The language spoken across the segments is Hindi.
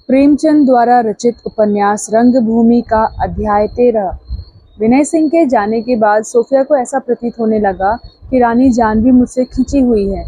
प्रेमचंद द्वारा रचित उपन्यास रंगभूमि का अध्याय 13। विनय सिंह के जाने के बाद सोफिया को ऐसा प्रतीत होने लगा कि रानी जान भी मुझसे खिंची हुई है।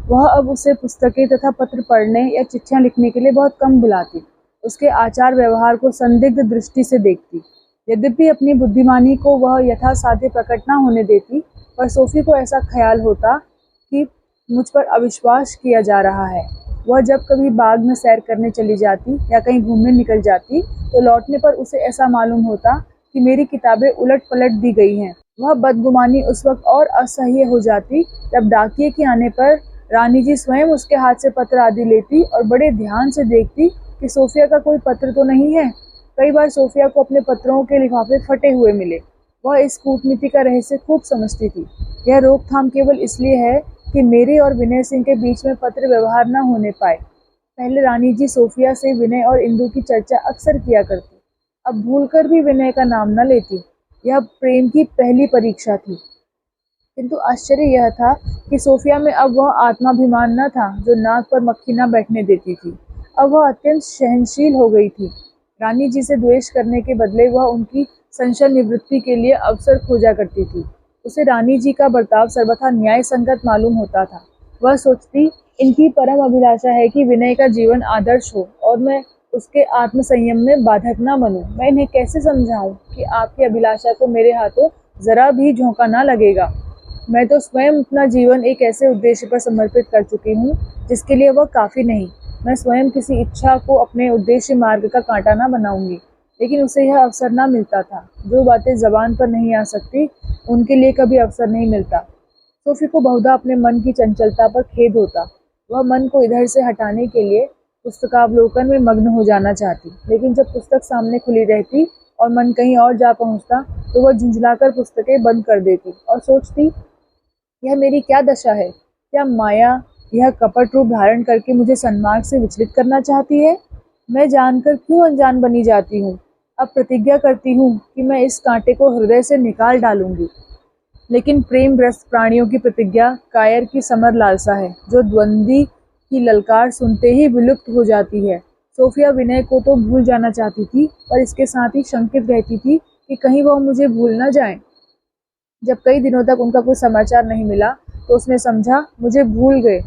वह अब उसे पुस्तकें तथा पत्र पढ़ने या चिट्ठियां लिखने के लिए बहुत कम बुलाती। उसके आचार व्यवहार को संदिग्ध दृष्टि से देखती। यद्यपि अपनी बुद्धिमानी को वह यथासाध्य प्रकट न होने देती, पर सोफी को ऐसा ख्याल होता कि मुझ पर अविश्वास किया जा रहा है। वह जब कभी बाग में सैर करने चली जाती या कहीं घूमने निकल जाती, तो लौटने पर उसे ऐसा मालूम होता कि मेरी किताबें उलट पलट दी गई हैं। वह बदगुमानी उस वक्त और असह्य हो जाती जब डाकिये के आने पर रानी जी स्वयं उसके हाथ से पत्र आदि लेती और बड़े ध्यान से देखती कि सोफिया का कोई पत्र तो नहीं है। कई बार सोफिया को अपने पत्रों के लिफाफे फटे हुए मिले। वह इस कूटनीति का रहस्य खूब समझती थी। यह रोकथाम केवल इसलिए है कि मेरे और विनय सिंह के बीच में पत्र व्यवहार न होने पाए। पहले रानी जी सोफिया से विनय और इंदु की चर्चा अक्सर किया करती। अब भूलकर भी विनय का नाम न लेती। यह प्रेम की पहली परीक्षा थी। किंतु आश्चर्य यह था कि सोफिया में अब वह आत्माभिमान न था जो नाक पर मक्खी न बैठने देती थी। अब वह अत्यंत सहनशील हो गई थी। रानी जी से द्वेष करने के बदले वह उनकी संशय निवृत्ति के लिए अवसर खोजा करती थी। उसे रानी जी का बर्ताव सर्वथा न्याय संगत मालूम होता था। वह सोचती, इनकी परम अभिलाषा है कि विनय का जीवन आदर्श हो और मैं उसके आत्मसंयम में बाधक न बनूं। मैं इन्हें कैसे समझाऊं कि आपकी अभिलाषा को मेरे हाथों जरा भी झोंका न लगेगा। मैं तो स्वयं अपना जीवन एक ऐसे उद्देश्य पर समर्पित कर चुकी हूँ जिसके लिए वह काफ़ी नहीं। मैं स्वयं किसी इच्छा को अपने उद्देश्य मार्ग का कांटा न बनाऊंगी। लेकिन उसे यह अवसर न मिलता था। जो बातें जबान पर नहीं आ सकती, उनके लिए कभी अवसर नहीं मिलता। सोफी को बहुधा अपने मन की चंचलता पर खेद होता। वह मन को इधर से हटाने के लिए पुस्तकावलोकन में मग्न हो जाना चाहती, लेकिन जब पुस्तक सामने खुली रहती और मन कहीं और जा पहुंचता, तो वह झुंझलाकर पुस्तकें बंद कर देती और सोचती, यह मेरी क्या दशा है। क्या माया यह कपट रूप धारण करके मुझे सन्मार्ग से विचलित करना चाहती है। मैं जानकर क्यों अनजान बनी जाती हूँ। अब प्रतिज्ञा करती हूँ कि मैं इस कांटे को हृदय से निकाल डालूंगी। लेकिन प्रेम ग्रस्त प्राणियों की प्रतिज्ञा कायर की समर लालसा है, जो द्वंद्वी की ललकार सुनते ही विलुप्त हो जाती है। सोफिया विनय को तो भूल जाना चाहती थी, पर इसके साथ ही शंकित रहती थी कि कहीं वह मुझे भूल न जाए। जब कई दिनों तक उनका कोई समाचार नहीं मिला, तो उसने समझा मुझे भूल गए,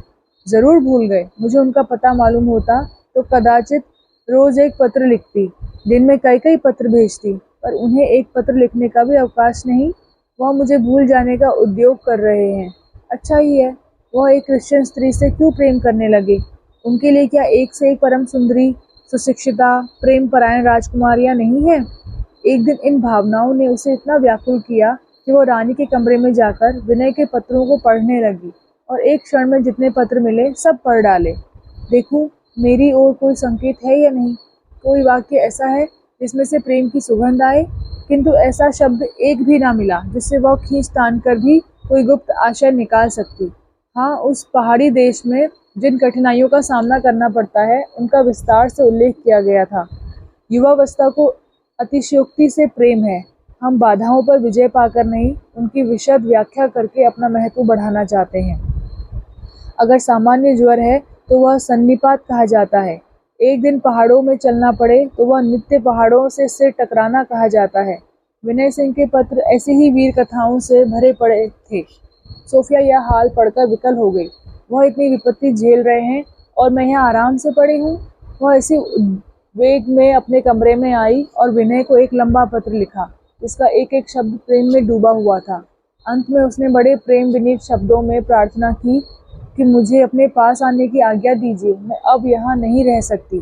जरूर भूल गए। मुझे उनका पता मालूम होता तो कदाचित रोज एक पत्र लिखती, दिन में कई कई पत्र भेजती, पर उन्हें एक पत्र लिखने का भी अवकाश नहीं। वह मुझे भूल जाने का उद्योग कर रहे हैं। अच्छा ही है, वह एक क्रिश्चियन स्त्री से क्यों प्रेम करने लगे। उनके लिए क्या एक से एक परम सुंदरी, सुशिक्षिता, प्रेम परायण राजकुमारियां नहीं है। एक दिन इन भावनाओं ने उसे इतना व्याकुल किया कि वो रानी के कमरे में जाकर विनय के पत्रों को पढ़ने लगी और एक क्षण में जितने पत्र मिले सब पढ़ डाले। देखूं मेरी ओर कोई संकेत है या नहीं, कोई वाक्य ऐसा है जिसमें से प्रेम की सुगंध आए। किंतु ऐसा शब्द एक भी ना मिला जिससे वह खींच तान कर भी कोई गुप्त आशय निकाल सकती। हाँ, उस पहाड़ी देश में जिन कठिनाइयों का सामना करना पड़ता है, उनका विस्तार से उल्लेख किया गया था। युवावस्था को अतिशयोक्ति से प्रेम है। हम बाधाओं पर विजय पाकर नहीं, उनकी विशद व्याख्या करके अपना महत्व बढ़ाना चाहते हैं। अगर सामान्य ज्वर है तो वह सन्निपात कहा जाता है। एक दिन पहाड़ों में चलना पड़े तो वह नित्य पहाड़ों से सिर टकराना कहा जाता है। विनय सिंह के पत्र ऐसी ही वीर कथाओं से भरे पड़े थे। सोफिया यह हाल पढ़कर विकल हो गई। वह इतनी विपत्ति झेल रहे हैं और मैं यहाँ आराम से पड़ी हूँ। वह इसी उद्वेग में अपने कमरे में आई और विनय को एक लंबा पत्र लिखा, जिसका एक एक शब्द प्रेम में डूबा हुआ था। अंत में उसने बड़े प्रेम विनीत शब्दों में प्रार्थना की कि मुझे अपने पास आने की आज्ञा दीजिए, मैं अब यहाँ नहीं रह सकती।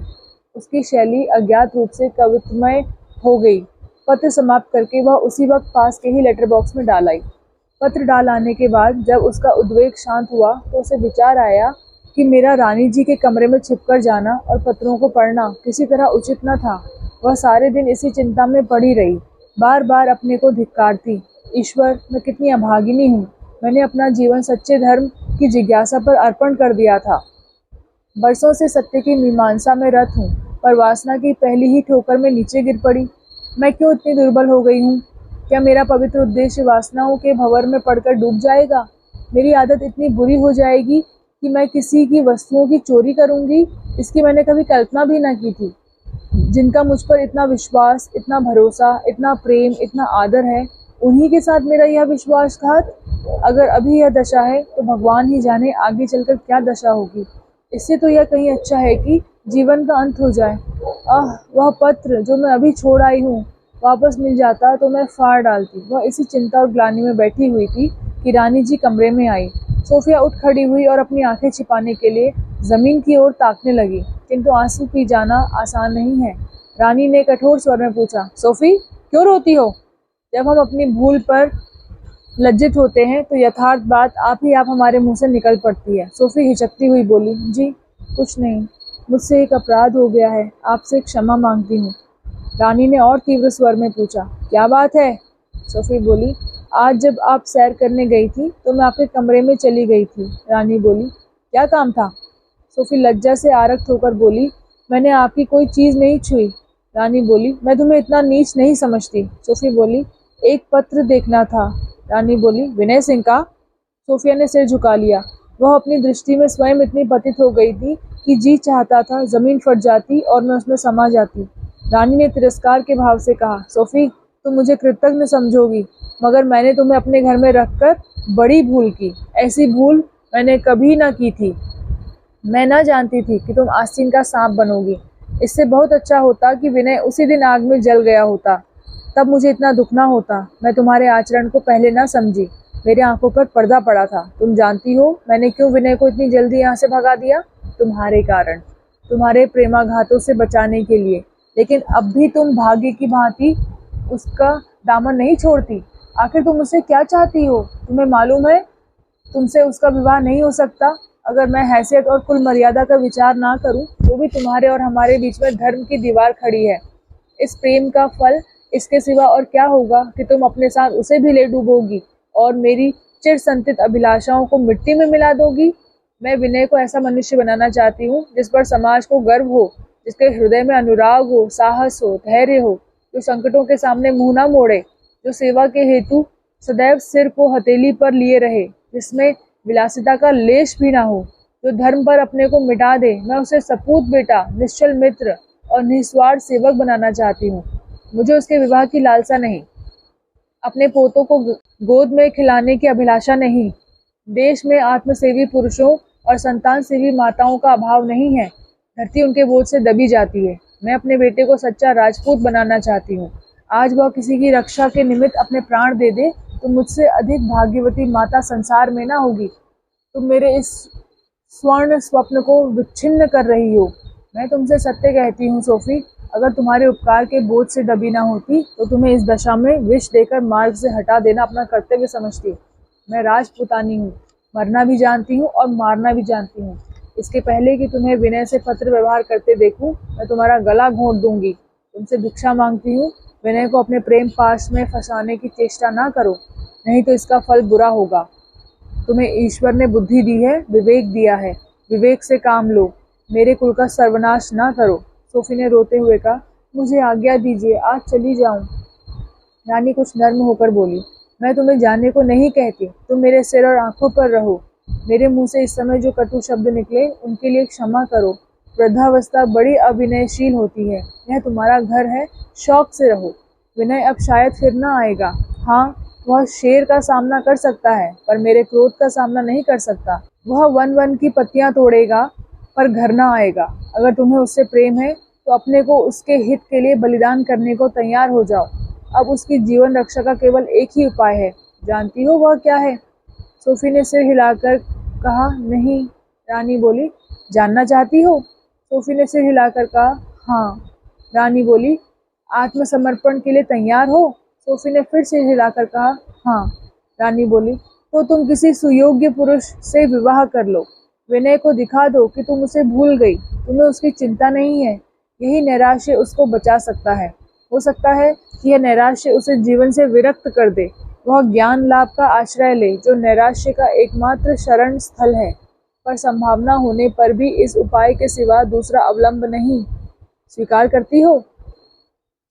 उसकी शैली अज्ञात रूप से कवित्वमय हो गई। पत्र समाप्त करके वह उसी वक्त पास के ही लेटर बॉक्स में डाल आई। पत्र डाल आने के बाद जब उसका उद्वेग शांत हुआ, तो उसे विचार आया कि मेरा रानी जी के कमरे में छिपकर जाना और पत्रों को पढ़ना किसी तरह उचित न था। वह सारे दिन इसी चिंता में पड़ी रही, बार बार अपने को धिक्कारती। ईश्वर, मैं कितनी अभागिनी हूँ। मैंने अपना जीवन सच्चे धर्म की जिज्ञासा पर अर्पण कर दिया था। बरसों से सत्य की मीमांसा में रत हूँ, पर वासना की पहली ही ठोकर में नीचे गिर पड़ी। मैं क्यों इतनी दुर्बल हो गई हूँ। क्या मेरा पवित्र उद्देश्य वासनाओं के भंवर में पड़कर डूब जाएगा। मेरी आदत इतनी बुरी हो जाएगी कि मैं किसी की वस्तुओं की चोरी करूंगी, इसकी मैंने कभी कल्पना भी न की थी। जिनका मुझ पर इतना विश्वास, इतना भरोसा, इतना प्रेम, इतना आदर है, उन्हीं के साथ मेरा यह विश्वासघात। अगर अभी यह दशा है तो भगवान ही जाने आगे चलकर क्या दशा होगी। इससे तो यह कहीं अच्छा है कि जीवन का अंत हो जाए। आह, वह पत्र जो मैं अभी छोड़ आई हूँ, वापस मिल जाता तो मैं फाड़ डालती। वह इसी चिंता और ग्लानि में बैठी हुई थी कि रानी जी कमरे में आई। सोफिया उठ खड़ी हुई और अपनी आंखें छिपाने के लिए जमीन की ओर ताकने लगी, किंतु आंसू पी जाना आसान नहीं है। रानी ने कठोर स्वर में पूछा, सोफी, क्यों रोती हो? जब हम अपनी भूल पर लज्जित होते हैं तो यथार्थ बात आप ही आप हमारे मुंह से निकल पड़ती है। सोफी हिचकती हुई बोली, जी कुछ नहीं, मुझसे एक अपराध हो गया है, आपसे क्षमा मांगती हूँ। रानी ने और तीव्र स्वर में पूछा, क्या बात है? सोफी बोली, आज जब आप सैर करने गई थी तो मैं आपके कमरे में चली गई थी। रानी बोली, क्या काम था? सोफी लज्जा से आरक्त होकर बोली, मैंने आपकी कोई चीज़ नहीं छुई। रानी बोली, मैं तुम्हें इतना नीच नहीं समझती। सोफी बोली, एक पत्र देखना था। रानी बोली, विनय सिंह का? सोफिया ने सिर झुका लिया। वह अपनी दृष्टि में स्वयं इतनी पतित हो गई थी कि जी चाहता था जमीन फट जाती और मैं उसमें समा जाती। रानी ने तिरस्कार के भाव से कहा, सोफी, तुम मुझे कृतज्ञ समझोगी, मगर मैंने तुम्हें अपने घर में रखकर बड़ी भूल की। ऐसी भूल मैंने कभी ना की थी। मैं ना जानती थी कि तुम आस्तीन का सांप बनोगी। इससे बहुत अच्छा होता कि विनय उसी दिन आग में जल गया होता, तब मुझे इतना दुख ना होता। मैं तुम्हारे आचरण को पहले ना समझी, मेरे आंखों पर पर्दा पड़ा था। तुम जानती हो मैंने क्यों विनय को इतनी जल्दी यहाँ से भगा दिया? तुम्हारे कारण, तुम्हारे प्रेमाघातों से बचाने के लिए। लेकिन अब भी तुम भाग्य की भांति उसका दामन नहीं छोड़ती। आखिर तुम उससे क्या चाहती हो? तुम्हें मालूम है तुमसे उसका विवाह नहीं हो सकता। अगर मैं हैसियत और कुल मर्यादा का विचार ना करूं तो भी तुम्हारे और हमारे बीच में धर्म की दीवार खड़ी है। इस प्रेम का फल इसके सिवा और क्या होगा कि तुम अपने साथ उसे भी ले डूबोगी और मेरी चिरसंतित अभिलाषाओं को मिट्टी में मिला दोगी। मैं विनय को ऐसा मनुष्य बनाना चाहती हूँ जिस पर समाज को गर्व हो, जिसके हृदय में अनुराग हो, साहस हो, धैर्य हो, जो संकटों के सामने मुंह ना मोड़े, जो सेवा के हेतु सदैव सिर को हथेली पर लिए रहे, जिसमें विलासिता का लेश भी ना हो, जो धर्म पर अपने को मिटा दे। मैं उसे सपूत बेटा, निश्चल मित्र और निस्वार्थ सेवक बनाना चाहती हूँ। मुझे उसके विवाह की लालसा नहीं, अपने पोतों को गोद में खिलाने की अभिलाषा नहीं। देश में आत्मसेवी पुरुषों और संतान सेवी माताओं का अभाव नहीं है। धरती उनके बोझ से दबी जाती है। मैं अपने बेटे को सच्चा राजपूत बनाना चाहती हूँ। आज वह किसी की रक्षा के निमित्त अपने प्राण दे दे तो मुझसे अधिक भाग्यवती माता संसार में ना होगी। तुम मेरे इस स्वर्ण स्वप्न को विच्छिन्न कर रही हो। मैं तुमसे सत्य कहती हूँ सोफी, अगर तुम्हारे उपकार के बोझ से दबी ना होती तो तुम्हें इस दशा में विष देकर मार्ग से हटा देना अपना कर्तव्य समझती। मैं राजपुतानी हूँ, मरना भी जानती हूँ और मारना भी जानती हूँ। इसके पहले कि तुम्हें विनय से पत्र व्यवहार करते देखूं, मैं तुम्हारा गला घोंट दूंगी। तुमसे भिक्षा मांगती हूँ, विनय को अपने प्रेम पाश में फंसाने की चेष्टा ना करो, नहीं तो इसका फल बुरा होगा। तुम्हें ईश्वर ने बुद्धि दी है, विवेक दिया है, विवेक से काम लो। मेरे कुल का सर्वनाश ना करो। सोफी ने रोते हुए कहा, मुझे आज्ञा दीजिए, आज चली जाऊं। रानी कुछ नर्म होकर बोली, मैं तुम्हें जाने को नहीं कहती, तुम मेरे सिर और आंखों पर रहो। मेरे मुंह से इस समय जो कटु शब्द निकले उनके लिए क्षमा करो। वृद्धावस्था बड़ी अविनयशील होती है। यह तुम्हारा घर है, शौक से रहो। विनय अब शायद फिर ना आएगा। हाँ, वह शेर का सामना कर सकता है पर मेरे क्रोध का सामना नहीं कर सकता। वह वन वन की पत्तियां तोड़ेगा पर घर ना आएगा। अगर तुम्हें उससे प्रेम है तो अपने को उसके हित के लिए बलिदान करने को तैयार हो जाओ। अब उसकी जीवन रक्षा का केवल एक ही उपाय है। जानती हो वह क्या है? सोफी ने सिर हिलाकर कहा, नहीं। रानी बोली, जानना चाहती हो? सोफी ने सिर हिलाकर कहा, हाँ। रानी बोली, आत्मसमर्पण के लिए तैयार हो? सोफी ने फिर सिर हिलाकर कहा, हाँ। रानी बोली, तो तुम किसी सुयोग्य पुरुष से विवाह कर लो। विनय को दिखा दो कि तुम उसे भूल गई, तुम्हें उसकी चिंता नहीं है। यही नैराश्य उसको बचा सकता है। हो सकता है कि यह नैराश्य उसे जीवन से विरक्त कर दे। वह ज्ञान लाभ का आश्रय ले, जो नैराश्य का एकमात्र शरण स्थल है। पर संभावना होने पर भी इस उपाय के सिवा दूसरा अवलंब नहीं। स्वीकार करती हो?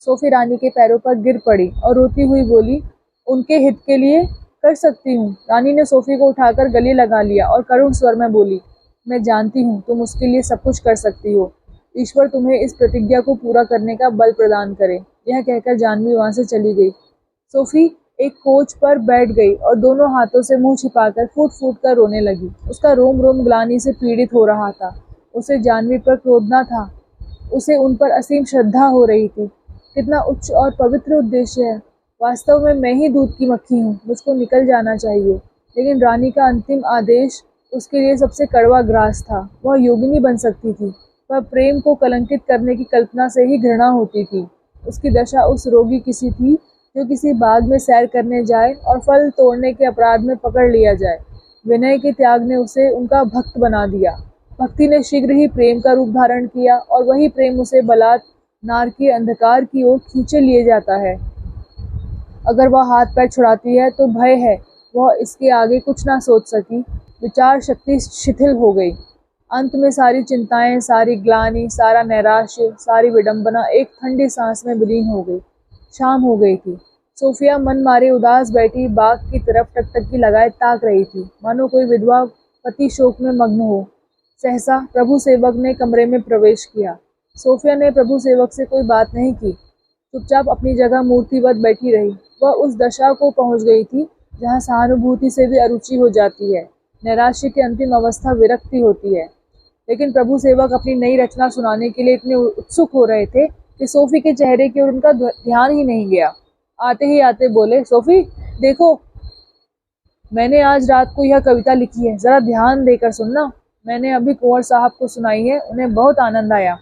सोफी रानी के पैरों पर गिर पड़ी और रोती हुई बोली, उनके हित के लिए कर सकती हूँ। रानी ने सोफी को उठाकर गले लगा लिया और करुण स्वर में बोली, मैं जानती हूँ तुम उसके लिए सब कुछ कर सकती हो। ईश्वर तुम्हें इस प्रतिज्ञा को पूरा करने का बल प्रदान करे। यह कहकर जाह्नवी वहां से चली गई। सोफी एक कोच पर बैठ गई और दोनों हाथों से मुंह छिपाकर फूट फूट कर रोने लगी। उसका रोम रोम ग्लानि से पीड़ित हो रहा था। उसे जाह्नवी पर क्रोध न था, उसे उन पर असीम श्रद्धा हो रही थी। कितना उच्च और पवित्र उद्देश्य है। वास्तव में मैं ही दूध की मक्खी हूँ, मुझको निकल जाना चाहिए। लेकिन रानी का अंतिम आदेश उसके लिए सबसे कड़वा ग्रास था। वह योगिनी बन सकती थी, पर प्रेम को कलंकित करने की कल्पना से ही घृणा होती थी। उसकी दशा उस रोगी किसी थी जो किसी बाग में सैर करने जाए और फल तोड़ने के अपराध में पकड़ लिया जाए। विनय के त्याग ने उसे उनका भक्त बना दिया। भक्ति ने शीघ्र ही प्रेम का रूप धारण किया और वही प्रेम उसे बलात् नार के अंधकार की ओर खींचे लिए जाता है। अगर वह हाथ पैर छुड़ाती है तो भय है वह इसके आगे कुछ ना सोच सकी। विचार शक्ति शिथिल हो गई। अंत में सारी चिंताएं, सारी ग्लानि, सारा नैराश्य, सारी विडंबना एक ठंडी सांस में विलीन हो गई। शाम हो गई थी। सोफिया मन मारे उदास बैठी बाग की तरफ टकटकी लगाए ताक रही थी, मानो कोई विधवा पति शोक में मग्न हो। सहसा प्रभु सेवक ने कमरे में प्रवेश किया। सोफिया ने प्रभु सेवक से कोई बात नहीं की, चुपचाप अपनी जगह मूर्तिवत बैठी रही। वह उस दशा को पहुंच गई थी जहां सहानुभूति से भी अरुचि हो जाती है। नैराश्य की अंतिम अवस्था विरक्ति होती है। लेकिन प्रभु सेवक अपनी नई रचना सुनाने के लिए इतने उत्सुक हो रहे थे कि सोफी के चेहरे की ओर उनका ध्यान ही नहीं गया। आते ही आते बोले, सोफी देखो, मैंने आज रात को यह कविता लिखी है, जरा ध्यान देकर सुनना। मैंने अभी कुंवर साहब को सुनाई है, उन्हें बहुत आनंद आया।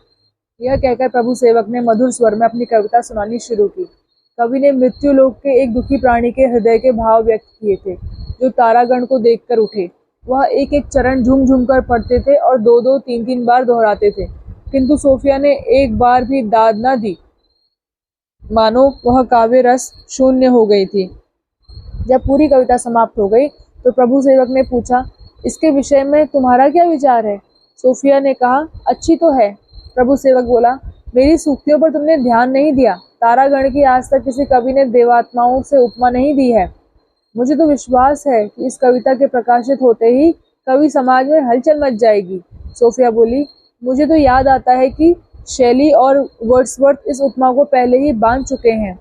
यह कहकर प्रभु सेवक ने मधुर स्वर में अपनी कविता सुनानी शुरू की। कवि ने मृत्यु लोक के एक दुखी प्राणी के हृदय के भाव व्यक्त किए थे, जो तारागण को देखकर उठे। वह एक एक चरण झूम झूम कर पढ़ते थे और दो दो तीन तीन बार दोहराते थे, किंतु सोफिया ने एक बार भी दाद न दी, मानो वह काव्य रस शून्य हो गई थी। जब पूरी कविता समाप्त हो गई तो प्रभु सेवक ने पूछा, इसके विषय में तुम्हारा क्या विचार है? सोफिया ने कहा, अच्छी तो है। प्रभु सेवक बोला, मेरी सूक्तियों पर तुमने ध्यान नहीं दिया। तारागण की आज तक किसी कवि ने देवात्माओं से उपमा नहीं दी है। मुझे तो विश्वास है कि इस कविता के प्रकाशित होते ही कवि समाज में हलचल मच जाएगी। सोफिया बोली, मुझे तो याद आता है कि शैली और वर्ड्सवर्थ इस उपमा को पहले ही बांध चुके हैं।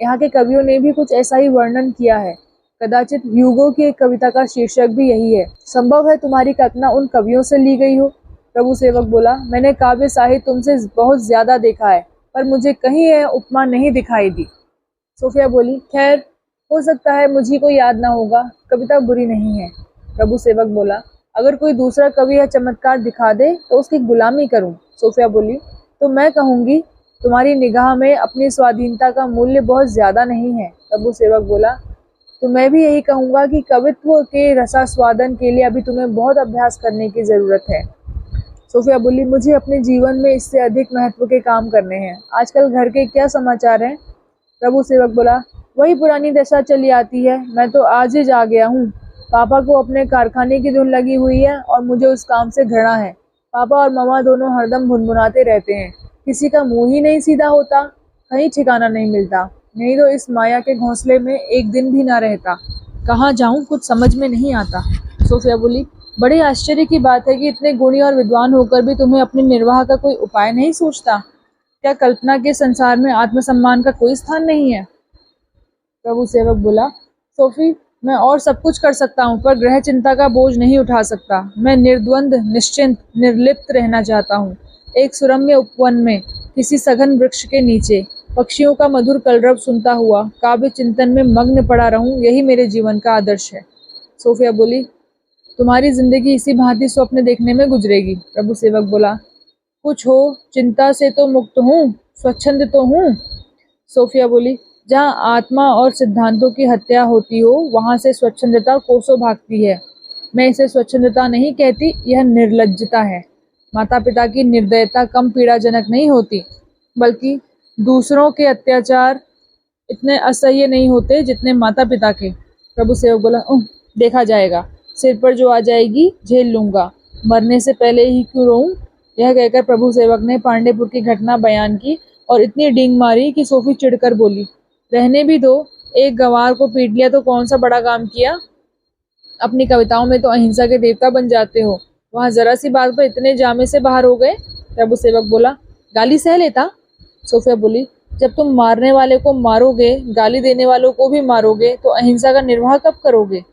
यहाँ के कवियों ने भी कुछ ऐसा ही वर्णन किया है। कदाचित ह्यूगो की एक कविता का शीर्षक भी यही है। संभव है तुम्हारी कल्पना उन कवियों से ली गई हो। प्रभु सेवक बोला, मैंने काव्य साहित्य तुमसे बहुत ज्यादा देखा है, पर मुझे कहीं यह उपमा नहीं दिखाई दी। सोफिया बोली, खैर, हो सकता है मुझे को याद ना होगा, कविता बुरी नहीं है। प्रभु सेवक बोला, अगर कोई दूसरा कवि यह चमत्कार दिखा दे तो उसकी गुलामी करूं। सोफिया बोली, तो मैं कहूंगी तुम्हारी निगाह में अपनी स्वाधीनता का मूल्य बहुत ज्यादा नहीं है। प्रभु सेवक बोला, तो मैं भी यही कहूंगा कि कवित्व के रसास्वादन के लिए अभी तुम्हें बहुत अभ्यास करने की जरूरत है। सोफिया बोली, मुझे अपने जीवन में इससे अधिक महत्व के काम करने हैं। आजकल घर के क्या समाचार हैं? प्रभु सेवक बोला, वही पुरानी दशा चली आती है। मैं तो आज ही जा गया हूँ। पापा को अपने कारखाने की धुन लगी हुई है और मुझे उस काम से घृणा है। पापा और मम्मा दोनों हरदम भुनभुनाते रहते हैं। किसी का मुंह ही नहीं सीधा होता, कहीं ठिकाना नहीं मिलता। नहीं तो इस माया के घोंसले में एक दिन भी ना रहता। कहाँ जाऊँ कुछ समझ में नहीं आता। सोफिया बोली, बड़े आश्चर्य की बात है कि इतने गुणी और विद्वान होकर भी तुम्हें अपने निर्वाह का कोई उपाय नहीं सोचता। क्या कल्पना के संसार में आत्मसम्मान का कोई स्थान नहीं है? प्रभु सेवक बोला, सोफी, मैं और सब कुछ कर सकता हूँ, पर ग्रह चिंता का बोझ नहीं उठा सकता। मैं निर्द्वंद, निश्चिंत, निर्लिप्त रहना चाहता हूँ। एक सुरम्य उपवन में, किसी सघन वृक्ष के नीचे, पक्षियों का मधुर कलरव सुनता हुआ काव्य चिंतन में मग्न पड़ा रहूं, यही मेरे जीवन का आदर्श है। सोफिया बोली, तुम्हारी जिंदगी इसी भांति स्वप्न देखने में गुजरेगी। प्रभु सेवक बोला, कुछ हो, चिंता से तो मुक्त हूँ, स्वच्छंद तो हूँ। सोफिया बोली, जहाँ आत्मा और सिद्धांतों की हत्या होती हो, वहां से स्वच्छंदता कोसों भागती है। मैं इसे स्वच्छंदता नहीं कहती, यह निर्लज्जता है। माता पिता की निर्दयता कम पीड़ाजनक नहीं होती, बल्कि दूसरों के अत्याचार इतने असह्य नहीं होते जितने माता पिता के। प्रभु सेवक बोला, देखा जाएगा, सिर पर जो आ जाएगी झेल लूंगा, मरने से पहले ही क्यों रोऊं। यह कहकर प्रभु सेवक ने पांडेपुर की घटना बयान की और इतनी डींग मारी कि सोफी चिढ़कर बोली, रहने भी दो, एक गंवार को पीट लिया तो कौन सा बड़ा काम किया। अपनी कविताओं में तो अहिंसा के देवता बन जाते हो, वहां जरा सी बात पर इतने जामे से बाहर हो गए। प्रभु सेवक बोला, गाली सह लेता। सोफिया बोली, जब तुम मारने वाले को मारोगे, गाली देने वालों को भी मारोगे, तो अहिंसा का निर्वाह कब करोगे?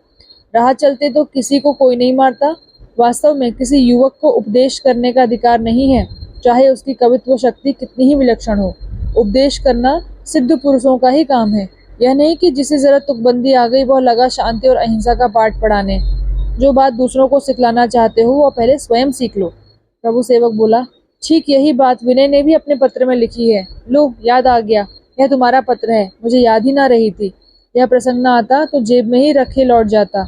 राह चलते तो किसी को कोई नहीं मारता। वास्तव में किसी युवक को उपदेश करने का अधिकार नहीं है, चाहे उसकी कवित्व शक्ति कितनी ही विलक्षण हो। उपदेश करना सिद्ध पुरुषों का ही काम है। यह नहीं कि जिसे जरा तुकबंदी आ गई वह लगा शांति और अहिंसा का पाठ पढ़ाने। जो बात दूसरों को सिखलाना चाहते हो वह पहले स्वयं सीख लो। प्रभु सेवक बोला, ठीक यही बात विनय ने भी अपने पत्र में लिखी है। लो, याद आ गया, यह तुम्हारा पत्र है, मुझे याद ही ना रही थी। यह प्रसंग न आता तो जेब में ही रखे लौट जाता।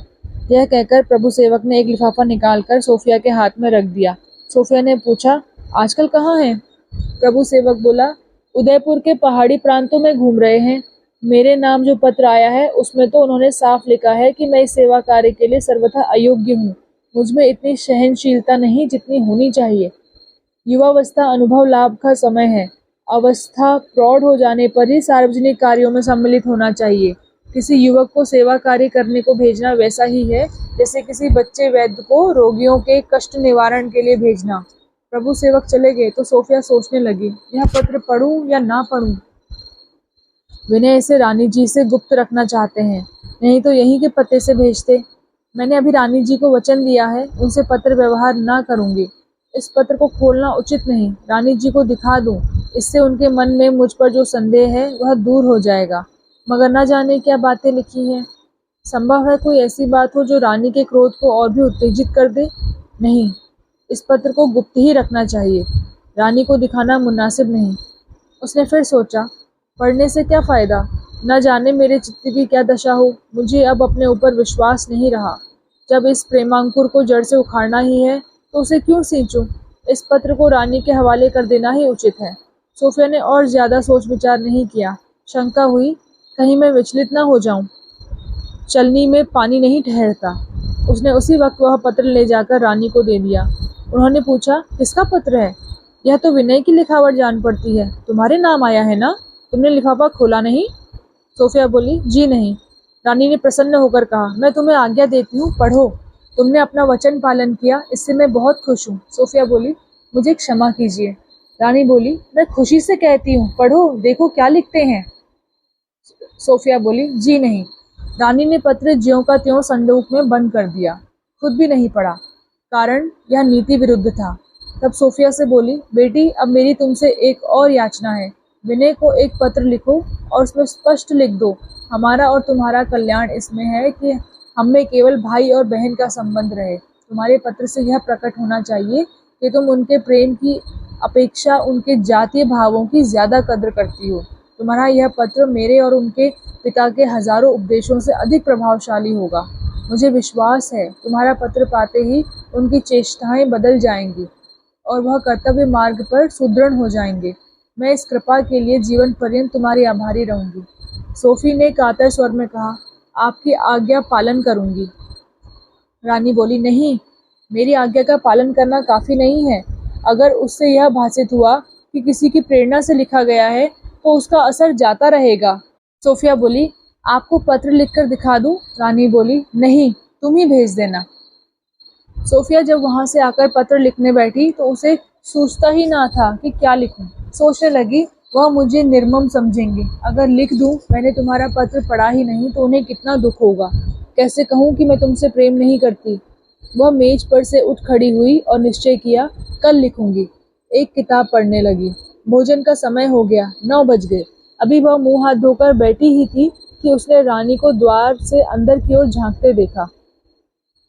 यह कहकर प्रभु सेवक ने एक लिफाफा निकालकर सोफिया के हाथ में रख दिया। सोफिया ने पूछा, आजकल कहाँ हैं? प्रभु सेवक बोला, उदयपुर के पहाड़ी प्रांतों में घूम रहे हैं। मेरे नाम जो पत्र आया है उसमें तो उन्होंने साफ लिखा है कि मैं इस सेवा कार्य के लिए सर्वथा अयोग्य हूँ। मुझमें इतनी सहनशीलता नहीं जितनी होनी चाहिए। युवावस्था अनुभव लाभ का समय है। अवस्था प्रौढ़ हो जाने पर ही सार्वजनिक कार्यों में सम्मिलित होना चाहिए। किसी युवक को सेवा कार्य करने को भेजना वैसा ही है जैसे किसी बच्चे वैद्य को रोगियों के कष्ट निवारण के लिए भेजना। प्रभु सेवक चले गए तो सोफिया सोचने लगी, यह पत्र पढ़ूं या ना पढ़ूं। विनय इसे रानी जी से गुप्त रखना चाहते हैं, नहीं तो यहीं के पते से भेजते। मैंने अभी रानी जी को वचन दिया है, उनसे पत्र व्यवहार ना करूंगी। इस पत्र को खोलना उचित नहीं, रानी जी को दिखा दूं, इससे उनके मन में मुझ पर जो संदेह है वह दूर हो जाएगा। मगर न जाने क्या बातें लिखी हैं। संभव है कोई ऐसी बात हो जो रानी के क्रोध को और भी उत्तेजित कर दे। नहीं, इस पत्र को गुप्त ही रखना चाहिए, रानी को दिखाना मुनासिब नहीं। उसने फिर सोचा, पढ़ने से क्या फ़ायदा, न जाने मेरे चित्त की क्या दशा हो। मुझे अब अपने ऊपर विश्वास नहीं रहा। जब इस प्रेमांकुर को जड़ से उखाड़ना ही है तो उसे क्यों सींचूं? इस पत्र को रानी के हवाले कर देना ही उचित है। सोफिया ने और ज़्यादा सोच विचार नहीं किया। शंका हुई, कहीं मैं विचलित न हो जाऊं। चलनी में पानी नहीं ठहरता। उसने उसी वक्त वह पत्र ले जाकर रानी को दे दिया। उन्होंने पूछा, किसका पत्र है? यह तो विनय की लिखावट जान पड़ती है। तुम्हारे नाम आया है ना? तुमने लिफाफा खोला नहीं? सोफिया बोली, जी नहीं। रानी ने प्रसन्न होकर कहा, मैं तुम्हें आज्ञा देती हूँ, पढ़ो। तुमने अपना वचन पालन किया, इससे मैं बहुत खुश हूँ। सोफिया बोली, मुझे क्षमा कीजिए। रानी बोली, मैं खुशी से कहती हूँ, पढ़ो, देखो क्या लिखते हैं। सोफिया बोली, जी नहीं। रानी ने पत्र ज्यों का त्यों संदूक में बंद कर दिया, खुद भी नहीं पढ़ा। कारण यह नीति विरुद्ध था। तब सोफिया से बोली, बेटी, अब मेरी तुमसे एक और याचना है। विनय को एक पत्र लिखो और उसमें स्पष्ट लिख दो, हमारा और तुम्हारा कल्याण इसमें है कि हम में केवल भाई और बहन का संबंध रहे। तुम्हारे पत्र से यह प्रकट होना चाहिए कि तुम उनके प्रेम की अपेक्षा उनके जातीय भावों की ज़्यादा कद्र करती हो। तुम्हारा यह पत्र मेरे और उनके पिता के हजारों उपदेशों से अधिक प्रभावशाली होगा। मुझे विश्वास है तुम्हारा पत्र पाते ही उनकी चेष्टाएं बदल जाएंगी और वह कर्तव्य मार्ग पर सुदृढ़ हो जाएंगे। मैं इस कृपा के लिए जीवन पर्यंत तुम्हारी आभारी रहूंगी। सोफी ने कातर स्वर में कहा, आपकी आज्ञा पालन करूंगी। रानी बोली, नहीं, मेरी आज्ञा का पालन करना काफ़ी नहीं है। अगर उससे यह भासित हुआ कि किसी की प्रेरणा से लिखा गया है तो उसका असर जाता रहेगा। सोफिया बोली, आपको पत्र लिखकर दिखा दूं? रानी बोली, नहीं, तुम ही भेज देना। सोफिया जब वहां से आकर पत्र लिखने बैठी तो उसे सोचता ही ना था कि क्या लिखूं। सोचने लगी, वह मुझे निर्मम समझेंगे। अगर लिख दूं, मैंने तुम्हारा पत्र पढ़ा ही नहीं तो उन्हें कितना दुख होगा। कैसे कहूं कि मैं तुमसे प्रेम नहीं करती। वह मेज पर से उठ खड़ी हुई और निश्चय किया, कल लिखूंगी। एक किताब पढ़ने लगी। भोजन का समय हो गया, 9 बज गए। अभी वह मुंह हाथ धोकर बैठी ही थी कि उसने रानी को द्वार से अंदर की ओर झांकते देखा।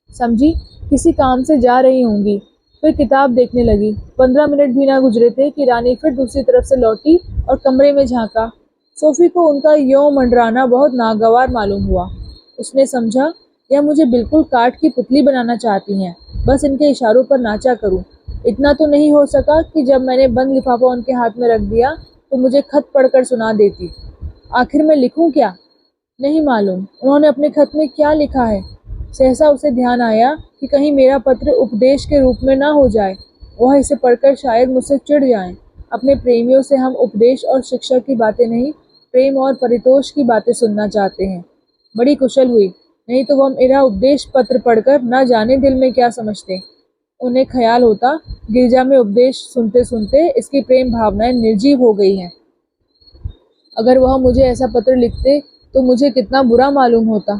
समझी किसी काम से जा रही होंगी। फिर किताब देखने लगी। 15 मिनट भी ना गुजरे थे कि रानी फिर दूसरी तरफ से लौटी और कमरे में झांका। सोफी को उनका यों मंडराना बहुत नागवार मालूम हुआ। उसने समझा, यह मुझे बिल्कुल काठ की पुतली बनाना चाहती हैं, बस इनके इशारों पर नाचा करूं। इतना तो नहीं हो सका कि जब मैंने बंद लिफाफा उनके हाथ में रख दिया तो मुझे खत पढ़कर सुना देती। आखिर मैं लिखूं क्या? नहीं मालूम उन्होंने अपने खत में क्या लिखा है। सहसा उसे ध्यान आया कि कहीं मेरा पत्र उपदेश के रूप में ना हो जाए। वह इसे पढ़कर शायद मुझसे चिढ़ जाएं। अपने प्रेमियों से हम उपदेश और शिक्षा की बातें नहीं, प्रेम और परितोष की बातें सुनना चाहते हैं। बड़ी कुशल हुई, नहीं तो वह मेरा उपदेश पत्र पढ़कर ना जाने दिल में क्या समझते। उन्हें ख्याल होता, गिरजा में उपदेश सुनते सुनते इसकी प्रेम भावनाएं निर्जीव हो गई हैं। अगर वह मुझे ऐसा पत्र लिखते तो मुझे कितना बुरा मालूम होता।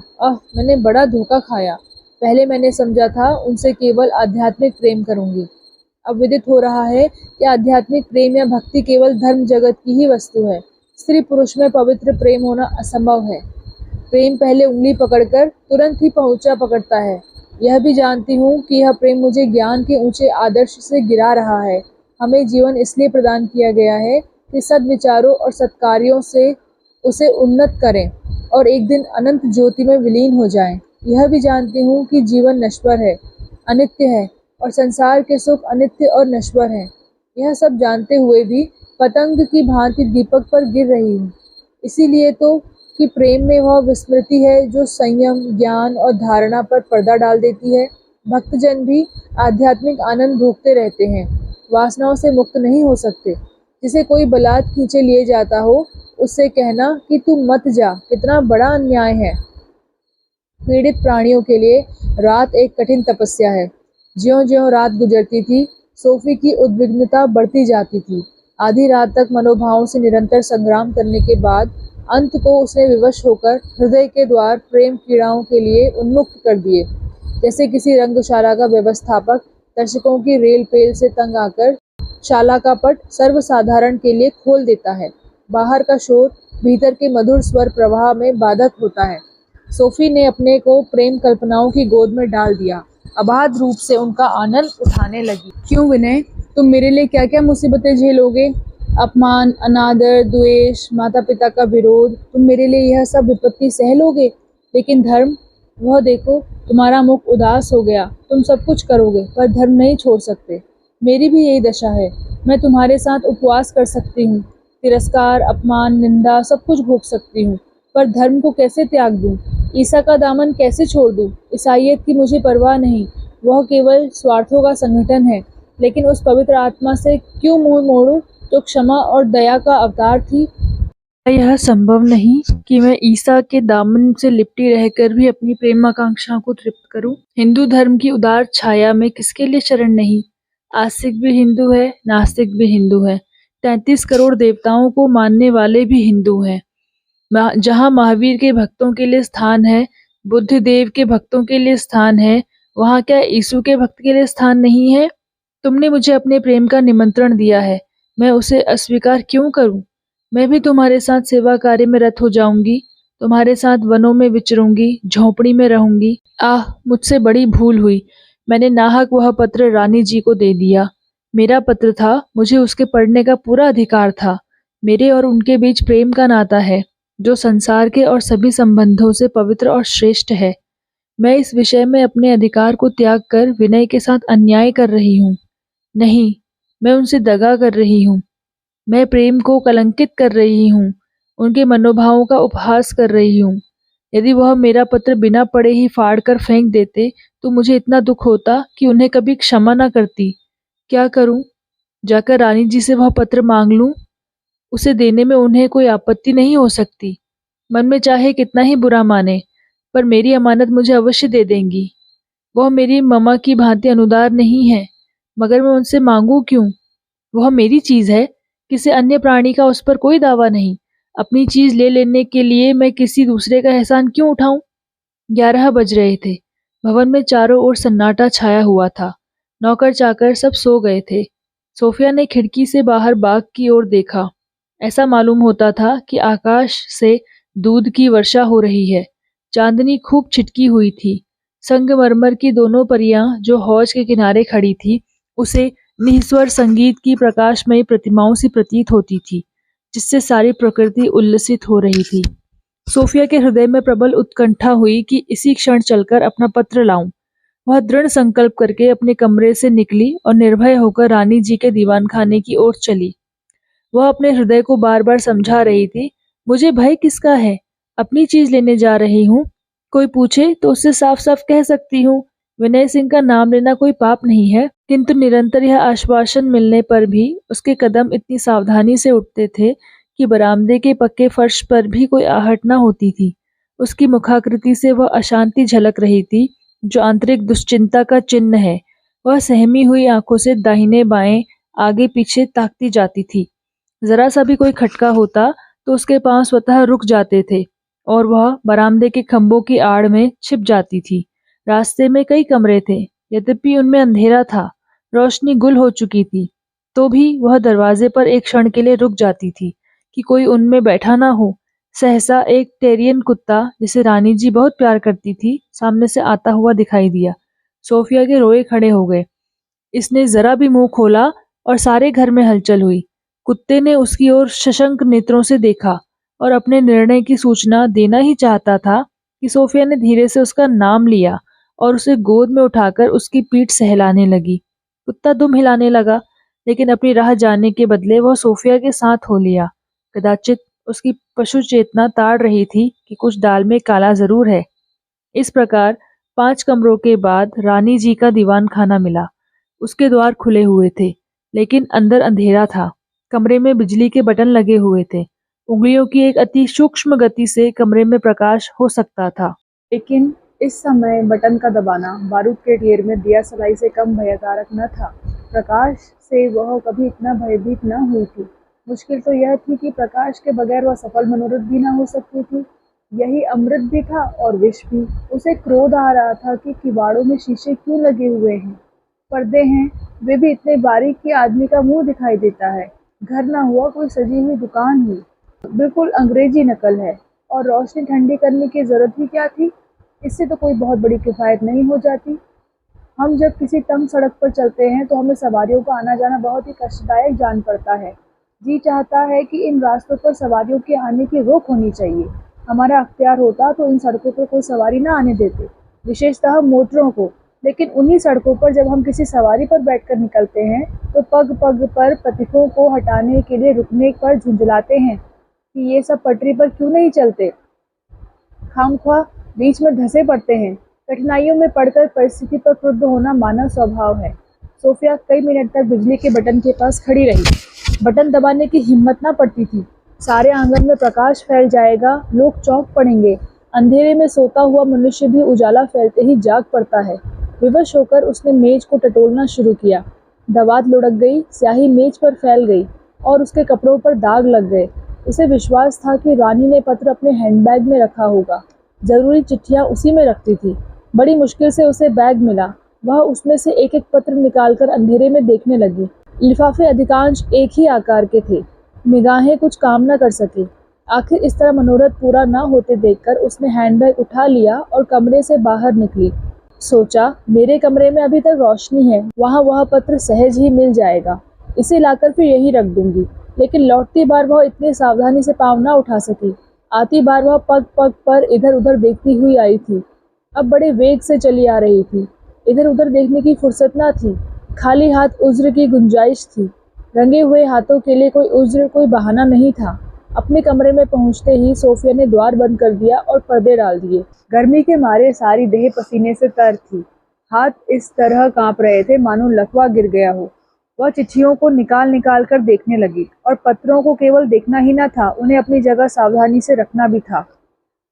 मैंने बड़ा धोखा खाया। पहले मैंने समझा था उनसे केवल आध्यात्मिक प्रेम करूंगी। अब विदित हो रहा है कि आध्यात्मिक प्रेम या भक्ति केवल धर्म जगत की ही वस्तु है। स्त्री पुरुष में पवित्र प्रेम होना असंभव है। प्रेम पहले उंगली पकड़कर तुरंत ही पहुंचा पकड़ता है। यह भी जानती हूँ कि यह प्रेम मुझे ज्ञान के ऊंचे आदर्श से गिरा रहा है। हमें जीवन इसलिए प्रदान किया गया है कि सद्विचारों और सत्कार्यों से उसे उन्नत करें और एक दिन अनंत ज्योति में विलीन हो जाएं। यह भी जानती हूँ कि जीवन नश्वर है, अनित्य है और संसार के सुख अनित्य और नश्वर हैं। यह सब जानते हुए भी पतंग की भांति दीपक पर गिर रही हूँ। इसीलिए तो कि प्रेम में वह विस्मृति है जो संयम, ज्ञान और धारणा पर पर्दा डाल देती है। भक्तजन भी आध्यात्मिक आनंद भोगते रहते हैं, वासनाओं से मुक्त नहीं हो सकते। जिसे कोई बलात् खींचे लिए जाता हो, उससे कहना कि तू मत जा कितना बड़ा अन्याय है। पीड़ित प्राणियों के लिए रात एक कठिन तपस्या है। ज्यों-ज्यों रात गुजरती थी, सोफी की उद्विग्नता बढ़ती जाती थी। आधी रात तक मनोभावों से निरंतर संग्राम करने के बाद अंत को उसने विवश होकर हृदय के द्वार प्रेम क्रीड़ाओं के लिए उन्मुक्त कर दिए। जैसे किसी रंगशाला का व्यवस्थापक दर्शकों की रेल पेल से तंग आकर शाला का पट सर्वसाधारण के लिए खोल देता है। बाहर का शोर भीतर के मधुर स्वर प्रवाह में बाधक होता है। सोफी ने अपने को प्रेम कल्पनाओं की गोद में डाल दिया, अबाध रूप से उनका आनंद उठाने लगी। क्यों विनय, तुम मेरे लिए क्या क्या मुसीबतें झेलोगे? अपमान, अनादर, द्वेष, माता पिता का विरोध, तुम मेरे लिए यह सब विपत्ति सह लोगे। लेकिन धर्म, वह देखो तुम्हारा मुख उदास हो गया। तुम सब कुछ करोगे पर धर्म नहीं छोड़ सकते। मेरी भी यही दशा है। मैं तुम्हारे साथ उपवास कर सकती हूँ, तिरस्कार, अपमान, निंदा सब कुछ भोग सकती हूँ, पर धर्म को कैसे त्याग दूँ? ईसा का दामन कैसे छोड़ दूँ? ईसाइयत की मुझे परवाह नहीं, वह केवल स्वार्थों का संगठन है। लेकिन उस पवित्र आत्मा से क्यों मुंह मोड़ूं जो क्षमा और दया का अवतार थी? यह संभव नहीं कि मैं ईसा के दामन से लिपटी रहकर भी अपनी प्रेमाकांक्षा को तृप्त करूं। हिंदू धर्म की उदार छाया में किसके लिए शरण नहीं? आस्तिक भी हिंदू है, नास्तिक भी हिंदू है, 33 करोड़ देवताओं को मानने वाले भी हिंदू हैं। जहाँ महावीर के भक्तों के लिए स्थान है, बुद्ध देव के भक्तों के लिए स्थान है, वहाँ क्या यीशु के भक्त के लिए स्थान नहीं है? तुमने मुझे अपने प्रेम का निमंत्रण दिया है, मैं उसे अस्वीकार क्यों करूं? मैं भी तुम्हारे साथ सेवा कार्य में रत हो जाऊंगी, तुम्हारे साथ वनों में विचरूंगी, झोंपड़ी में रहूंगी। मुझसे बड़ी भूल हुई। मैंने नाहक वह पत्र रानी जी को दे दिया। मेरा पत्र था, मुझे उसके पढ़ने का पूरा अधिकार था। मेरे और उनके बीच प्रेम का नाता है, जो संसार के और सभी संबंधों से पवित्र और श्रेष्ठ है। मैं इस विषय में अपने अधिकार को त्याग कर विनय के साथ अन्याय कर रही हूँ। नहीं, मैं उनसे दगा कर रही हूँ। मैं प्रेम को कलंकित कर रही हूँ, उनके मनोभावों का उपहास कर रही हूँ। यदि वह मेरा पत्र बिना पढ़े ही फाड़ कर फेंक देते तो मुझे इतना दुख होता कि उन्हें कभी क्षमा न करती। क्या करूं? जाकर रानी जी से वह पत्र मांग लूं? उसे देने में उन्हें कोई आपत्ति नहीं हो सकती। मन में चाहे कितना ही बुरा माने, पर मेरी अमानत मुझे अवश्य दे देंगी। वह मेरी ममा की भांति अनुदार नहीं है, मगर मैं उनसे मांगू क्यों? वह मेरी चीज है, किसी अन्य प्राणी का उस पर कोई दावा नहीं। अपनी चीज ले लेने के लिए मैं किसी दूसरे का एहसान क्यों उठाऊं? 11 बज रहे थे। भवन में चारों ओर सन्नाटा छाया हुआ था। नौकर चाकर सब सो गए थे। सोफिया ने खिड़की से बाहर बाग की ओर देखा। ऐसा मालूम होता था कि आकाश से दूध की वर्षा हो रही है। चांदनी खूब छिटकी हुई थी। संगमरमर की दोनों परियां जो हौज के किनारे खड़ी थी, उसे निस्वर संगीत की प्रकाशमयी प्रतिमाओं सी प्रतीत होती थी, जिससे सारी प्रकृति उल्लसित हो रही थी। सोफिया के हृदय में प्रबल उत्कंठा हुई कि इसी क्षण चलकर अपना पत्र लाऊं। वह दृढ़ संकल्प करके अपने कमरे से निकली और निर्भय होकर रानी जी के दीवान खाने की ओर चली। वह अपने हृदय को बार बार समझा रही थी, मुझे भय किसका है? अपनी चीज लेने जा रही हूँ। कोई पूछे तो उससे साफ साफ कह सकती हूँ, विनय सिंह का नाम लेना कोई पाप नहीं है। किंतु निरंतर यह आश्वासन मिलने पर भी उसके कदम इतनी सावधानी से उठते थे कि बरामदे के पक्के फर्श पर भी कोई आहट न होती थी। उसकी मुखाकृति से वह अशांति झलक रही थी, जो आंतरिक दुश्चिंता का चिन्ह है। वह सहमी हुई आंखों से दाहिने बाएं आगे पीछे ताकती जाती थी। जरा सा भी कोई खटका होता तो उसके पांव स्वतः रुक जाते थे और वह बरामदे के खंभों की आड़ में छिप जाती थी। रास्ते में कई कमरे थे, यद्यपि उनमें अंधेरा था, रोशनी गुल हो चुकी थी, तो भी वह दरवाजे पर एक क्षण के लिए रुक जाती थी कि कोई उनमें बैठा ना हो। सहसा एक टेरियन कुत्ता, जिसे रानी जी बहुत प्यार करती थी, सामने से आता हुआ दिखाई दिया। सोफिया के रोए खड़े हो गए। इसने जरा भी मुंह खोला और सारे घर में हलचल हुई। कुत्ते ने उसकी ओर सशंक नेत्रों से देखा और अपने निर्णय की सूचना देना ही चाहता था कि सोफिया ने धीरे से उसका नाम लिया और उसे गोद में उठाकर उसकी पीठ सहलाने लगी। कुत्ता दुम हिलाने लगा, लेकिन अपनी राह जाने के बदले वह सोफिया के साथ हो लिया। कदाचित उसकी पशु चेतना ताड़ रही थी कि कुछ दाल में काला जरूर है। इस प्रकार 5 कमरों के बाद रानी जी का दीवान खाना मिला। उसके द्वार खुले हुए थे, लेकिन अंदर अंधेरा था। कमरे में बिजली के बटन लगे हुए थे। उंगलियों की एक अति सूक्ष्म गति से कमरे में प्रकाश हो सकता था। लेकिन इस समय बटन का दबाना बारूद के ढेर में दिया सलाई से कम भयकारक न था। प्रकाश से वह कभी इतना भयभीत न हुई थी। मुश्किल तो यह थी कि प्रकाश के बगैर वह सफल मनोरथ भी न हो सकती थी। यही अमृत भी था और विष भी। उसे क्रोध आ रहा था कि किवाड़ों में शीशे क्यों लगे हुए हैं, पर्दे हैं, वे भी इतने बारीक कि आदमी का मुंह दिखाई देता है। घर न हुआ, कोई सजी हुई दुकान हुई, बिल्कुल अंग्रेजी नकल है। और रोशनी ठंडी करने की जरूरत ही क्या थी? इससे तो कोई बहुत बड़ी किफायत नहीं हो जाती। हम जब किसी तंग सड़क पर चलते हैं तो हमें सवारियों का आना जाना बहुत ही कष्टदायक जान पड़ता है। जी चाहता है कि इन रास्तों पर सवारियों के आने की रोक होनी चाहिए। हमारा अख्तियार होता तो इन सड़कों पर कोई सवारी ना आने देते, विशेषतः मोटरों को। लेकिन उन्हीं सड़कों पर जब हम किसी सवारी पर बैठकर निकलते हैं तो पग पग पर पथिकों को हटाने के लिए रुकने पर झुंझलाते हैं कि ये सब पटरी पर क्यों नहीं चलते, खामख्वाह बीच में धंसे पड़ते हैं। कठिनाइयों में पड़कर परिस्थिति पर क्रुद्ध होना मानव स्वभाव है। सोफिया कई मिनट तक बिजली के बटन के पास खड़ी रही। बटन दबाने की हिम्मत ना पड़ती थी। सारे आंगन में प्रकाश फैल जाएगा, लोग चौंक पड़ेंगे। अंधेरे में सोता हुआ मनुष्य भी उजाला फैलते ही जाग पड़ता है। विवश होकर उसने मेज को टटोलना शुरू किया। दवात लुढ़क गई, स्याही मेज पर फैल गई और उसके कपड़ों पर दाग लग गए। उसे विश्वास था कि रानी ने पत्र अपने हैंडबैग में रखा होगा। जरूरी चिट्ठियां उसी में रखती थी। बड़ी मुश्किल से उसे बैग मिला। वह उसमें से एक एक पत्र निकालकर अंधेरे में देखने लगी। लिफाफे अधिकांश एक ही आकार के थे। निगाहें कुछ काम न कर सकी। आखिर इस तरह मनोरथ पूरा न होते देखकर उसने हैंडबैग उठा लिया और कमरे से बाहर निकली। सोचा, मेरे कमरे में अभी तक रोशनी है, वहाँ वह पत्र सहज ही मिल जाएगा। इसे लाकर फिर यहीं रख दूंगी। लेकिन लौटती बार वह इतनी सावधानी से पाँव न उठा सकी। आती बार वह पग पग पर इधर उधर देखती हुई आई थी। अब बड़े वेग से चली आ रही थी। इधर उधर देखने की फुर्सत न थी। खाली हाथ उज्र की गुंजाइश थी। रंगे हुए हाथों के लिए कोई उज्र, कोई बहाना नहीं था। अपने कमरे में पहुंचते ही सोफिया ने द्वार बंद कर दिया और पर्दे डाल दिए। गर्मी के मारे सारी देह पसीने से तर थी। हाथ इस तरह कांप रहे थे मानो लकवा गिर गया हो। वह चिट्ठियों को निकाल निकाल कर देखने लगी और पत्रों को केवल देखना ही न था, उन्हें अपनी जगह सावधानी से रखना भी था।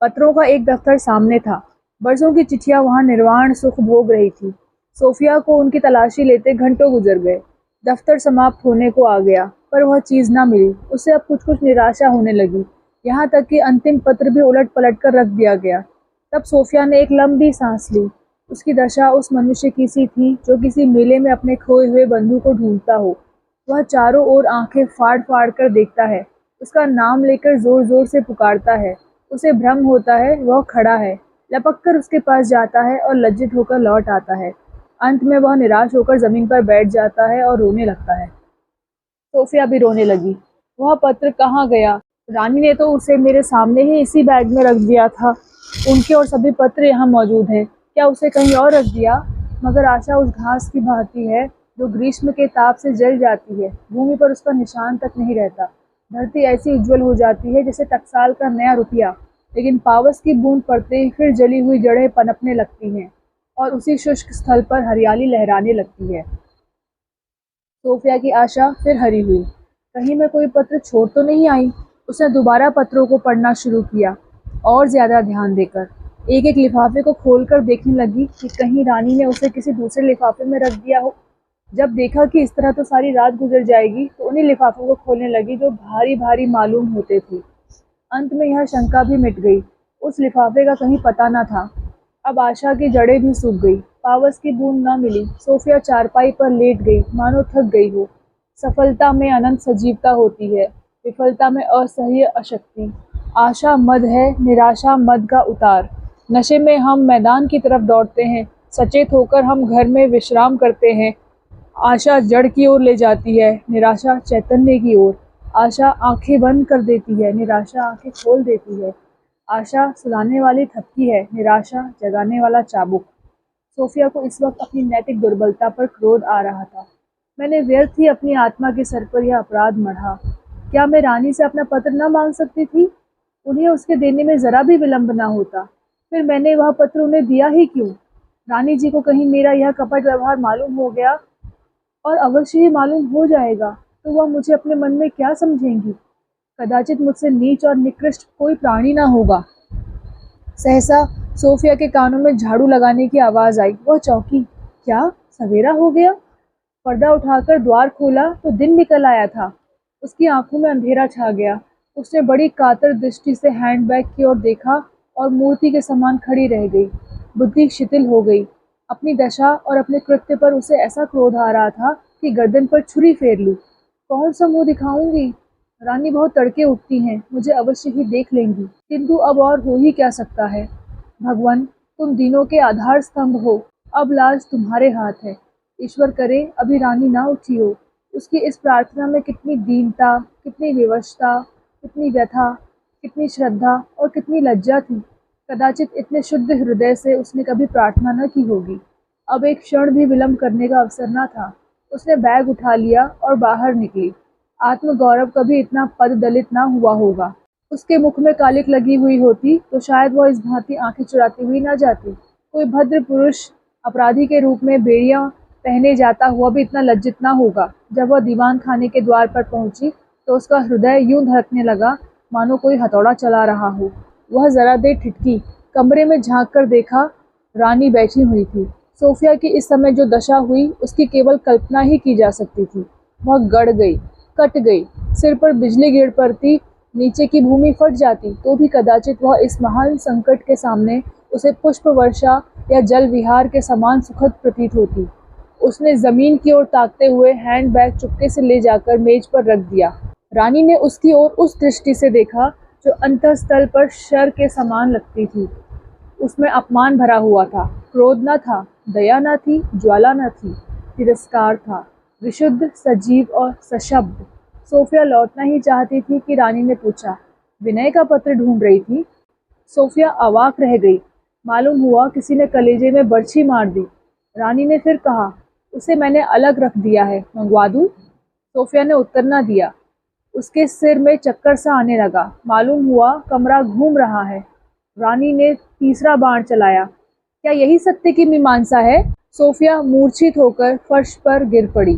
पत्रों का एक दफ्तर सामने था। बरसों की चिट्ठियां वहां निर्वाण सुख भोग रही थी। सोफिया को उनकी तलाशी लेते घंटों गुजर गए। दफ्तर समाप्त होने को आ गया, पर वह चीज न मिली। उसे अब कुछ कुछ निराशा होने लगी। यहाँ तक कि अंतिम पत्र भी उलट पलट कर रख दिया गया। तब सोफिया ने एक लंबी सांस ली। उसकी दशा उस मनुष्य की सी थी जो किसी मेले में अपने खोए हुए बंधु को ढूंढता हो। वह चारों ओर आंखें फाड़ फाड़ कर देखता है, उसका नाम लेकर जोर जोर से पुकारता है। उसे भ्रम होता है वह खड़ा है, लपक कर उसके पास जाता है और लज्जित होकर लौट आता है। अंत में वह निराश होकर जमीन पर बैठ जाता है और रोने लगता है। सोफिया भी रोने लगी। वह पत्र कहाँ गया? रानी ने तो उसे मेरे सामने ही इसी बैग में रख दिया था। उनके और सभी पत्र यहाँ मौजूद हैं। क्या उसे कहीं और रख दिया? मगर आशा उस घास की भांति है जो ग्रीष्म के ताप से जल जाती है। भूमि पर उसका निशान तक नहीं रहता। धरती ऐसी उज्जवल हो जाती है जैसे टकसाल का नया रुपया, लेकिन पावस की बूंद पड़ते ही फिर जली हुई जड़ें पनपने लगती हैं और उसी शुष्क स्थल पर हरियाली लहराने लगती है। सोफिया की आशा फिर हरी हुई। कहीं मैं कोई पत्र छोड़ तो नहीं आई? उसने दोबारा पत्रों को पढ़ना शुरू किया और ज्यादा ध्यान देकर। एक एक लिफाफे को खोलकर देखने लगी कि कहीं रानी ने उसे किसी दूसरे लिफाफे में रख दिया हो। जब देखा कि इस तरह तो सारी रात गुजर जाएगी, तो उन्हीं लिफाफों को खोलने लगी जो भारी भारी मालूम होते थे। अंत में यह शंका भी मिट गई। उस लिफाफे का कहीं पता न था। अब आशा की जड़ें भी सूख गई। पावस की बूंद न मिली। सोफिया चारपाई पर लेट गई, मानो थक गई हो। सफलता में अनंत सजीवता होती है, विफलता में असह्य अशक्ति। आशा मद है, निराशा मद का उतार। नशे में हम मैदान की तरफ दौड़ते हैं, सचेत होकर हम घर में विश्राम करते हैं। आशा जड़ की ओर ले जाती है, निराशा चैतन्य की ओर। आशा आंखें बंद कर देती है, निराशा आंखें खोल देती है। आशा सुलाने वाली थपकी है, निराशा जगाने वाला चाबुक। सोफिया को इस वक्त अपनी नैतिक दुर्बलता पर क्रोध आ रहा था। मैंने व्यर्थ ही अपनी आत्मा के सर पर यह अपराध मढ़ा। क्या मैं रानी से अपना पत्र न मांग सकती थी? उन्हें उसके देने में जरा भी विलंब न होता। फिर मैंने वह पत्र उन्हें दिया ही क्यों? रानी जी को कहीं मेरा यह कपट व्यवहार मालूम हो गया, और अवश्य ही मालूम हो जाएगा, तो वह मुझे अपने मन में क्या समझेंगी? कदाचित मुझसे नीच और निकृष्ट कोई प्राणी न होगा। सहसा सोफिया के कानों में झाड़ू लगाने की आवाज आई। वह चौंकी। क्या सवेरा हो गया? पर्दा उठाकर द्वार खोला तो दिन निकल आया था। उसकी आंखों में अंधेरा छा गया। उसने बड़ी कातर दृष्टि से हैंडबैग की ओर देखा और मूर्ति के समान खड़ी रह गई। बुद्धि शिथिल हो गई। अपनी दशा और अपने कृत्य पर उसे ऐसा क्रोध आ रहा था कि गर्दन पर छुरी फेर लूं। कौन सा मुंह दिखाऊंगी? रानी बहुत तड़के उठती हैं, मुझे अवश्य ही देख लेंगी, किंतु अब और हो ही क्या सकता है। भगवान, तुम दीनों के आधार स्तंभ हो, अब लाज तुम्हारे हाथ है। ईश्वर करे अभी रानी ना उठी हो। उसकी इस प्रार्थना में कितनी दीनता, कितनी विवशता, कितनी व्यथा, कितनी श्रद्धा और कितनी लज्जा थी। कदाचित इतने शुद्ध हृदय से उसने कभी प्रार्थना न की होगी। अब एक क्षण भी विलंब करने का अवसर न था। उसने बैग उठा लिया और बाहर निकली। आत्मगौरव कभी इतना पददलित न हुआ होगा। उसके मुख में कालिक लगी हुई होती तो शायद वह इस भांति आंखें चुराती हुई न जाती। कोई भद्र पुरुष अपराधी के रूप में बेड़ियां पहने जाता हुआ भी इतना लज्जित न होगा। जब वह दीवान खाने के द्वार पर पहुंची तो उसका हृदय यूं धड़कने लगा मानो कोई हथौड़ा चला रहा हो। वह जरा देर ठिठकी। कमरे में झांक कर देखा, रानी बैठी हुई थी। सोफिया की इस समय जो दशा हुई उसकी केवल कल्पना ही की जा सकती थी। वह गड़ गई, कट गई। सिर पर बिजली गिर पड़ती, नीचे की भूमि फट जाती, तो भी कदाचित वह इस महान संकट के सामने उसे पुष्प वर्षा या जल विहार के समान सुखद प्रतीत होती। उसने जमीन की ओर ताकते हुए हैंडबैग चुपके से ले जाकर मेज पर रख दिया। रानी ने उसकी ओर उस दृष्टि से देखा जो अंतःस्थल पर शर के समान लगती थी। उसमें अपमान भरा हुआ था। क्रोध न था, दया न थी, ज्वाला न थी, तिरस्कार था, विशुद्ध, सजीव और सशब्द। सोफिया लौटना ही चाहती थी कि रानी ने पूछा, विनय का पत्र ढूंढ रही थी? सोफिया अवाक रह गई। मालूम हुआ किसी ने कलेजे में बर्छी मार दी। रानी ने फिर कहा, उसे मैंने अलग रख दिया है, मंगवा दूं? सोफिया ने उत्तर न दिया। उसके सिर में चक्कर सा आने लगा। मालूम हुआ कमरा घूम रहा है। रानी ने तीसरा बाण चलाया। क्या यही सत्य की मीमांसा है? सोफिया मूर्छित होकर फर्श पर गिर पड़ी।